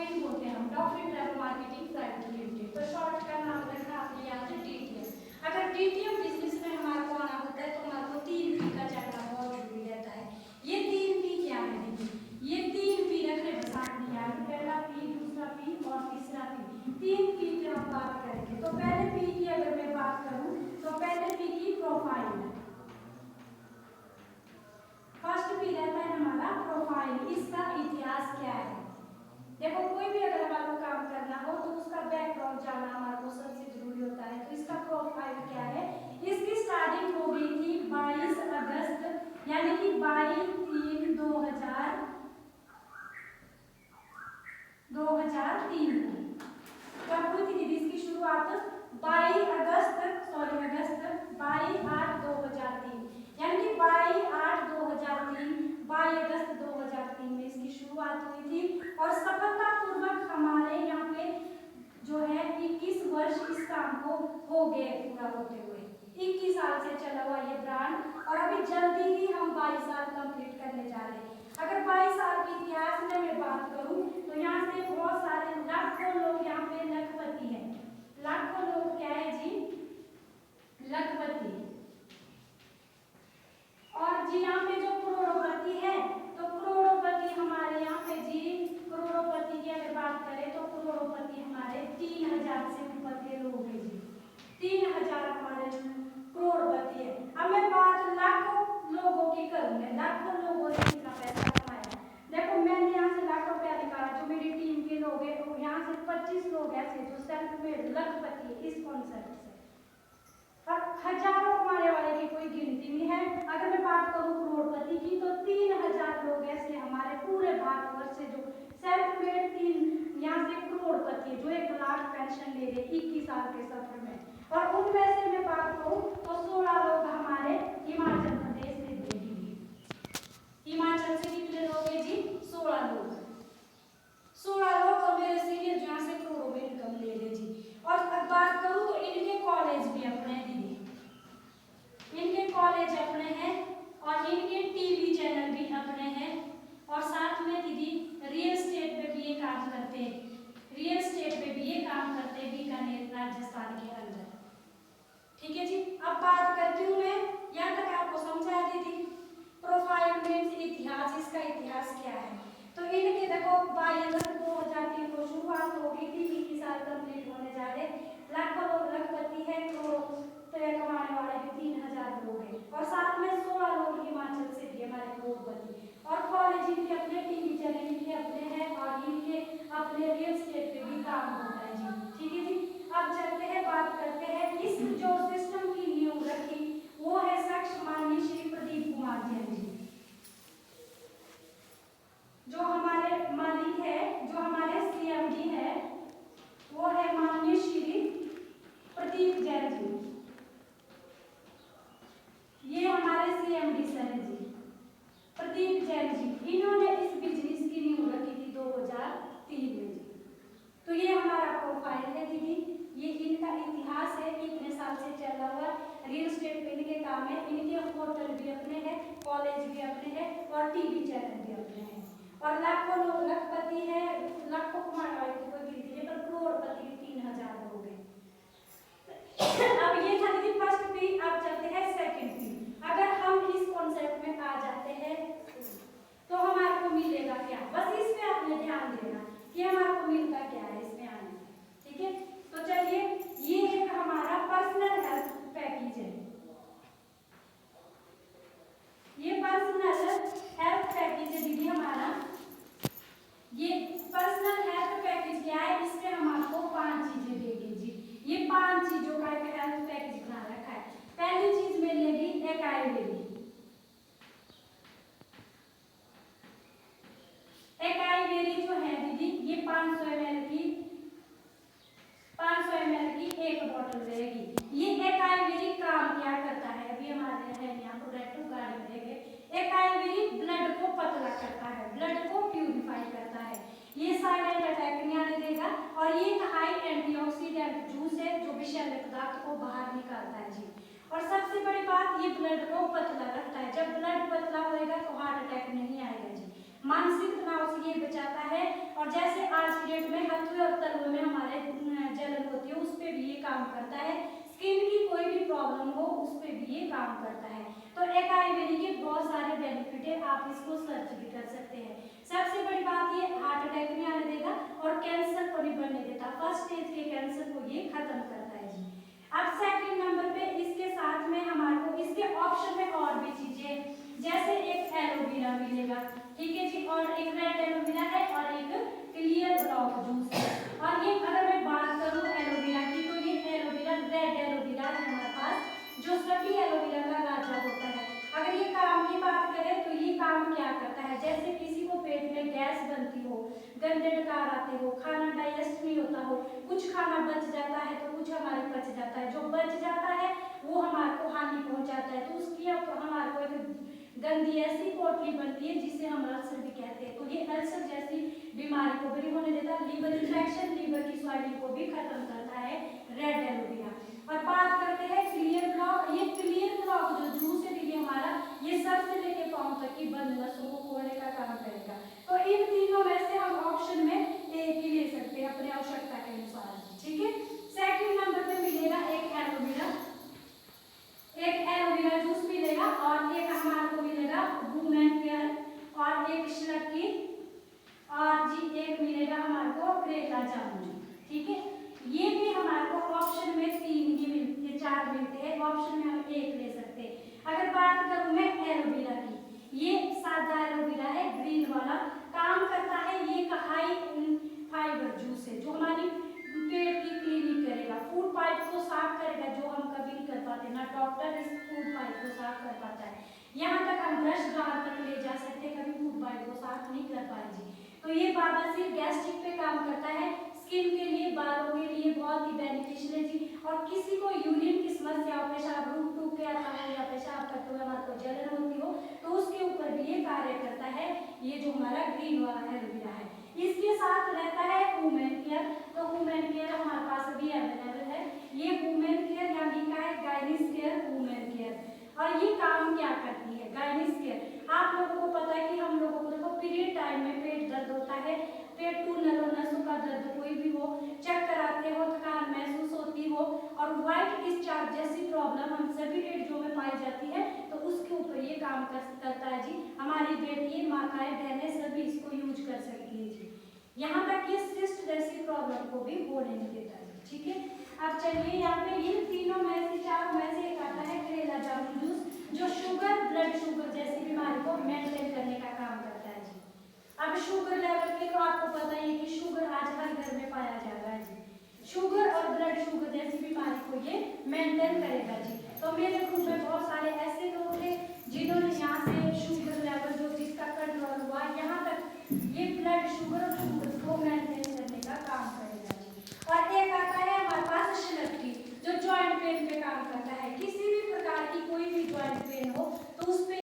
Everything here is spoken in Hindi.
डॉक्फिन बोलते हैं हम, डॉक्फिन ट्रैवल मार्केटिंग प्राइवेट लिमिटेड। तो शॉर्ट का नाम रखा आपने यहाँ से डीटीएम। अगर डीटीएम बिजनेस में हमारे को आना होता है तो हमारे को 3 पी का जानना बहुत जरूरी रहता है। ये 3 पी क्या है? ये 3 पी रखने बस आपने याद, पहला पी, दूसरा पी और तीसरा पी। 3 पी की हम बात करेंगे। तो पहले पी की अगर मैं बात करूं तो पहले पी की प्रोफाइल। फर्स्ट पी रहता है हमारा प्रोफाइल, इसका इतिहास क्या है। देखो कोई भी अगर हमारे को काम करना हो तो उसका बैकग्राउंड जानना हमारे को सबसे जरूरी होता है। तो इसका प्रोफाइल क्या है? इसकी स्टार्टिंग हो गई थी 22 अगस्त यानी कि 22/3/2003 को। कब हुई थी दीदी इसकी शुरुआत? 22 अगस्त 22/8/2003 यानी कि 22/8/2003 22 अगस्त 2003 में इसकी शुरुआत हुई थी और सफलतापूर्वक हमारे यहाँ पे जो है 21 वर्ष इस काम को हो गए पूरा होते हुए। 21 साल से चला हुआ ये ब्रांड और अभी जल्दी ही हम 22 साल कंप्लीट करने जा रहे हैं। अगर 22 साल के इतिहास में मैं बात करूं तो यहाँ से बहुत सारे लाखों लोग यहाँ पे लखपति हैं। लाखों लोग क्या है जी? लखपति। और जी यहाँ पे जो करोड़पति है तो करोड़पति हमारे यहाँ पे जी, करोड़पति की अगर बात करें तो करोड़पति हमारे 3000 से ऊपर के लोग हैं जी। 3000 हमारे करोड़पति है। अब मैं बात लाखों लोगों की करूंगी, लाखों लोगों ने कितना पैसा कमाया। देखो मैंने यहाँ से लाख रुपया निकाला, जो मेरी टीम के लोग हैं तो यहाँ से 25 लोग ऐसे जो सेल्फ मेड लखपति है इस कॉन्सेप्ट से, और हजारों कमाने वाले की कोई गिनती नहीं है। अगर मैं बात करूं करोड़पति की तो 3000 लोग ऐसे हमारे पूरे भारतवर्ष से जो सेल्फ मेड 3 यहाँ से करोड़पति जो 1 लाख पेंशन ले रहे 21 साल के सफर में। और उनमें से मैं बात करूं तो 16 लोग हमारे हिमाचल प्रदेश से भेजी। हिमाचल से कितने लोग हैं जी? 16 लोग। 16 लोग और मेरे सीनियर जहाँ से करोड़ों में इनकम ले रहे जी। और अब बात करूं तो इनके कॉलेज भी अपने हैं दीदी, इनके कॉलेज अपने हैं और इनके टीवी चैनल भी अपने हैं और साथ में दीदी रियल एस्टेट पे भी ये काम करते हैं। रियल एस्टेट पे भी ये काम करते हैं बीकानेर राजस्थान के अंदर। ठीक है जी। अब बात करती हूँ मैं, यहाँ तक आपको समझा दीदी प्रोफाइल मीन्स इतिहास, इसका इतिहास क्या है। तो इनके देखो 22 अगस्त 2003 को शुरुआत हो गई थी, 21 साल कंप्लीट होने जा रहे। लाखों लोग लखपति है, करोड़ों कमाने वाले भी 3000 लोग हैं और साथ में 16 लोग हिमाचल से भी हमारे करोड़पति। और कॉलेज इनके अपने, टीवी चैनल इनके अपने हैं और इनके अपने रियल एस्टेट पे भी काम होता है जी। ठीक है जी। अब चलते हैं, बात करते हैं इस जो सिस्टम की नींव रखी वो है शख्स माननीय श्री प्रदीप कुमार जैन जी। जो हमारे मालिक है, जो हमारे सीएमडी है वो है माननीय श्री प्रदीप जैन जी। ये हमारे सीएमडी सर है जी, प्रदीप जैन जी। इन्होंने इस बिजनेस की नींव रखी थी 2003 में जी। तो ये हमारा प्रोफाइल है दीदी, ये इनका इतिहास है, कितने साल से चला हुआ रियल एस्टेट पे इनके काम है। इनके होटल भी अपने हैं, कॉलेज भी अपने हैं और टीवी चैनल भी अपने हैं और लाखों लोग लखपति है, लाखों कमाने वाले की कोई गिनती नहीं, पर करोड़पति भी 3000 लोग हैं। अब ये था दीदी फर्स्ट पी। अब चलते हैं सेकंड पी। अगर हम इस कॉन्सेप्ट में आ जाते हैं तो हमारे को मिलेगा क्या, बस इस पे आपने ध्यान देना कि हमारे को मिलता क्या है इसमें आने। ठीक है, तो चलिए ये एक हमारा पर्सनल हेल्थ पैकेज है। ये पर्सनल हेल्थ पैकेज है दीदी हमारा। ये पर्सनल हेल्थ पैकेज क्या है, इसमें हम आपको 5 चीजें देंगे जी। ये 5 चीजों का एक हेल्थ पैकेज बना रखा है। पहली चीज मिलेगी एकाईवेरी। एकाईवेरी जो है दीदी ये 500 ml की एक बोतल रहेगी। ये एकाईवेरी काम क्या करता है, अभी हमारे है यहाँ प्रोडक्ट गाड़ी में देंगे। एकाईवेरी ब्लड को पतला करता है, ब्लड को प्यूरिफाई करता है। ये साइलेंट अटैक नहीं आने देगा और ये एक हाई एंटीऑक्सीडेंट जूस है जो विषैले पदार्थ को बाहर निकालता है जी। और सबसे बड़ी बात ये ब्लड को पतला रखता है। जब ब्लड पतला होएगा तो हार्ट अटैक नहीं आएगा जी। मानसिक तनाव से ये बचाता है और जैसे आज की प्रोस्टेट में हथवे और तलवे में हमारे जलन होती है, उस पे भी ये काम करता है। स्किन की कोई भी प्रॉब्लम हो उस पे भी ये काम करता है। तो एकाई बेरी के बहुत सारे बेनिफिट है, आप इसको सर्च भी कर सकते हैं। सबसे बड़ी बात ये हार्ट अटैक नहीं आने देगा और कैंसर को नहीं बनने देता, फर्स्ट स्टेज के कैंसर को ये खत्म करता है जी। अब सेकंड नंबर पे इसके साथ में हमारे को इसके ऑप्शन में और भी चीजें, जैसे एक एलोवेरा मिलेगा, ठीक है जी, और एक रेड एलोवेरा है और एक क्लियर ब्लॉक जूस है। और ये अगर मैं बात करूं एलोवेरा की, तो ये एलोवेरा रेड एलोवेरा है हमारे पास, जो सभी एलोवेरा का राजा होता है। अगर ये काम की बात करें तो ये काम क्या करता है, जैसे किसी को पेट में गैस बनती हो, गंदे डकार आते हो, खाना डाइजेस्ट नहीं होता हो, कुछ खाना बच जाता है तो कुछ हमारे पच जाता है, जो बच जाता है वो हमारे को हानि पहुंचाता है, तो उसकी अब हमारे को एक गंदी ऐसी पोटली बनती है जिसे हम अल्सर भी कहते हैं। तो ये अल्सर जैसी बीमारी को भी होने देता है, लीवर इन्फेक्शन, लीवर की स्वेलिंग को भी खत्म करता है रेड एलोवेरा। और बात करते हैं क्लियर ब्लॉक, ये क्लियर ब्लॉक जो जूस है दीदी हमारा, ये सर से लेके पांव तक की बंद नसों को खोलने का काम करेगा। तो इन तीनों में से हम ऑप्शन में एक ही ले सकते हैं अपने आवश्यकता के अनुसार, ठीक है। सेकंड नंबर पे मिलेगा एक एलोवेरा जूस मिलेगा, और एक हमारे को मिलेगा वुमेन केयर, और एक श्लकी, और जी एक मिलेगा हमारे को करेला जामुन, ठीक है। ये भी हमारे को ऑप्शन में 3 ही मिलते, 4 मिलते हैं, ऑप्शन में हम एक ले सकते हैं। अगर बात करूं मैं एलोवेरा की, ये सादा एलोवेरा है, ग्रीन वाला, काम करता है ये एक हाई फाइबर जूस है, जो हमारी पेट की क्लीनिंग करेगा, फूड पाइप को साफ करेगा, जो हम कभी नहीं कर पाते, ना डॉक्टर इस फूड पाइप को साफ कर पाता है। यहाँ तक हम ब्रश बाहर तक ले जा सकते हैं, कभी फूड पाइप को साफ नहीं कर पाएंगे। तो ये बाबासीर गैस्ट्रिक पे काम करता है, स्किन के लिए, बालों के लिए बहुत ही बेनिफिशियल है जी। और किसी को यूरिन की समस्या हो, पेशाब रुक टूक के आता हो या पेशाब करते हुए हमारे को जलन होती हो, तो उसके ऊपर भी ये कार्य करता है, ये जो हमारा ग्रीन वाला एलोवेरा है। इसके साथ रहता है वुमेन केयर, तो वुमेन केयर हमारे पास अभी अवेलेबल है। ये वुमेन केयर यानी का है गाइनिस केयर वुमेन केयर, और ये काम क्या करती है गाइनिस केयर। आप लोगों को पता है कि हम लोगों को देखो पीरियड टाइम में पेट दर्द होता है, पेट टूटना हो, नसों का दर्द कोई भी हो, चक्कर आते हो, थकान महसूस होती हो, और व्हाइट डिस्चार्ज जैसी प्रॉब्लम हम सभी एजों में पाई जाती है, तो उसके ऊपर ये काम करता है जी। हमारी बेटी, माताएं, बहनें सभी इसको यूज कर सकती है जी। यहाँ तक ये सिस्ट जैसी प्रॉब्लम को भी होने नहीं देता है, ठीक है। अब चलिए यहाँ पे ये तीनों में से, 4 में से एक आता है करेला जामुन जूस, जो शुगर, ब्लड शुगर जैसी बीमारी को मेंटेन करने का काम करता है जी। अब शुगर लेवल के तो आपको पता ही है कि शुगर आज हर घर में पाया जा रहा है जी। शुगर और ब्लड शुगर जैसी बीमारी को ये मेंटेन करेगा जी। तो मेरे ग्रुप में बहुत सारे ऐसे लोग थे जिन्होंने यहाँ से शुगर लेवल जो जिसका कंट्रोल हुआ, यहाँ तक ये ब्लड शुगर और शुगर को मेंटेन करने का काम करेगा जी। और एक आता है हमारे पास श्लकी, जो जॉइंट पेन पे काम करता है।